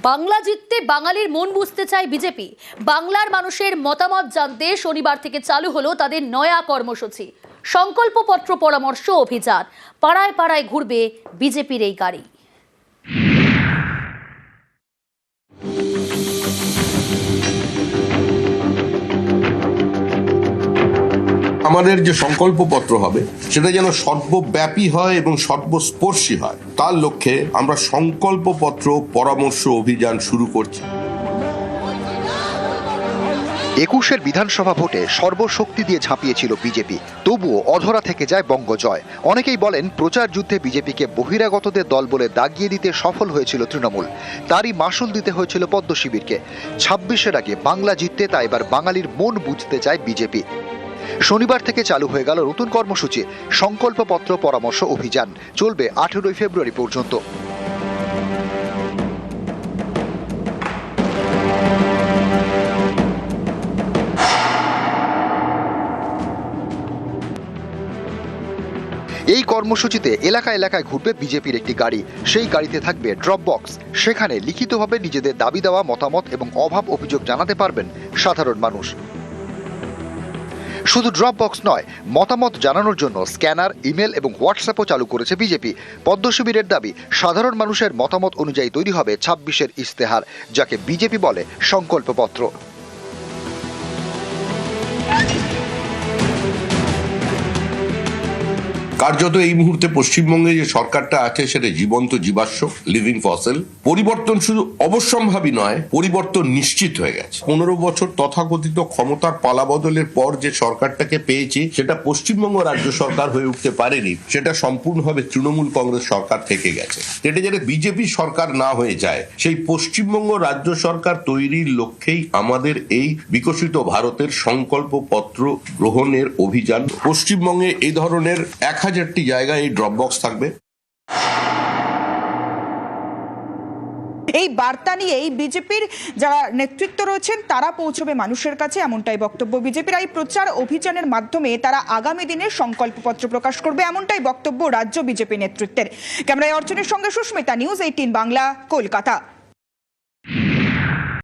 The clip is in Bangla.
বাংলা জিততে বাঙালির মন বুঝতে চায় বিজেপি। বাংলার মানুষের মতামত জানতে শনিবার থেকে চালু হলো তাদের নয়া কর্মসূচি, সংকল্পপত্র পরামর্শ অভিযান। পাড়ায় পাড়ায় ঘুরবে বিজেপির এই গাড়ি। আমাদের যে সংকল্পপত্র হবে সেটা যেন সর্বব্যাপী হয় এবং সর্বস্পর্শী হয়, তার লক্ষ্যে আমরা সংকল্পপত্র পরামর্শ অভিযান শুরু করছি। ২১-এর বিধানসভা ভোটে সর্বশক্তি দিয়ে ঝাঁপিয়েছিল বিজেপি, তবুও অধরা থেকে যায় বঙ্গজয়। অনেকেই বলেন প্রচার যুদ্ধে বিজেপিকে বহিরাগতদের দল বলে দাগিয়ে দিতে সফল হয়েছিল তৃণমূল, তারই মাসুল দিতে হয়েছিল পদ্ম শিবিরকে। ২৬-এর আগে বাংলা জিততে তা এবার বাঙালির মন বুঝতে চায় বিজেপি। শনিবার থেকে চালু হয়ে গেল নতুন কর্মসূচি, সংকল্পপত্র পরামর্শ অভিযান। চলবে 18 ফেব্রুয়ারি পর্যন্ত। এই কর্মসূচিতে এলাকা এলাকায় ঘুরবে বিজেপির একটি গাড়ি। সেই গাড়িতে থাকবে ড্রপ বক্স, সেখানে লিখিতভাবে নিজেদের দাবি দেওয়া, মতামত এবং অভাব অভিযোগ জানাতে পারবেন সাধারণ মানুষ। শুধু ড্রপ বক্স নয়, মতামত জানানোর জন্য স্ক্যানার, ইমেল এবং হোয়াটসঅ্যাপও চালু করেছে বিজেপি। পদ্ম শিবিরের দাবি, সাধারণ মানুষের মতামত অনুযায়ী তৈরি হবে ২৬-এর ইশতেহার, যাকে বিজেপি বলে সংকল্পপত্র। কার্যত এই মুহূর্তে পশ্চিমবঙ্গে যে সরকারটা আছে সেটা জীবন্ত জীবাশ্ম, লিভিং ফসিল। পরিবর্তন শুধু অবশ্যম্ভাবী নয়, পরিবর্তন নিশ্চিত হয়ে গেছে। 15 বছর তথাকথিত ক্ষমতার পালাবদলের পর যে সরকারটাকে পেয়েছি সেটা পশ্চিমবঙ্গ রাজ্য সরকার হয়ে উঠতে পারেনি, সেটা সম্পূর্ণভাবে তৃণমূল কংগ্রেস সরকার থেকে গেছে। এটা যাতে বিজেপি সরকার না হয়ে যায়, সেই পশ্চিমবঙ্গ রাজ্য সরকার তৈরির লক্ষ্যেই আমাদের এই বিকশিত ভারতের সংকল্পপত্র গ্রহণের অভিযান। পশ্চিমবঙ্গে এই ধরনের 1000টি জায়গায় এই ড্রপ বক্স থাকবে। এই বার্তা নিয়েই বিজেপির যারা নেতৃত্ব রয়েছেন তারা পৌঁছবে মানুষের কাছে, এমনটাই বক্তব্য বিজেপির। এই প্রচার অভিযানের মাধ্যমে তারা আগামী দিনের সংকল্পপত্র প্রকাশ করবে, এমনটাই বক্তব্য রাজ্য বিজেপি নেতৃত্বের। ক্যামেরায় অর্চনের সঙ্গে সুস্মিতা, নিউজ 18 বাংলা, কলকাতা।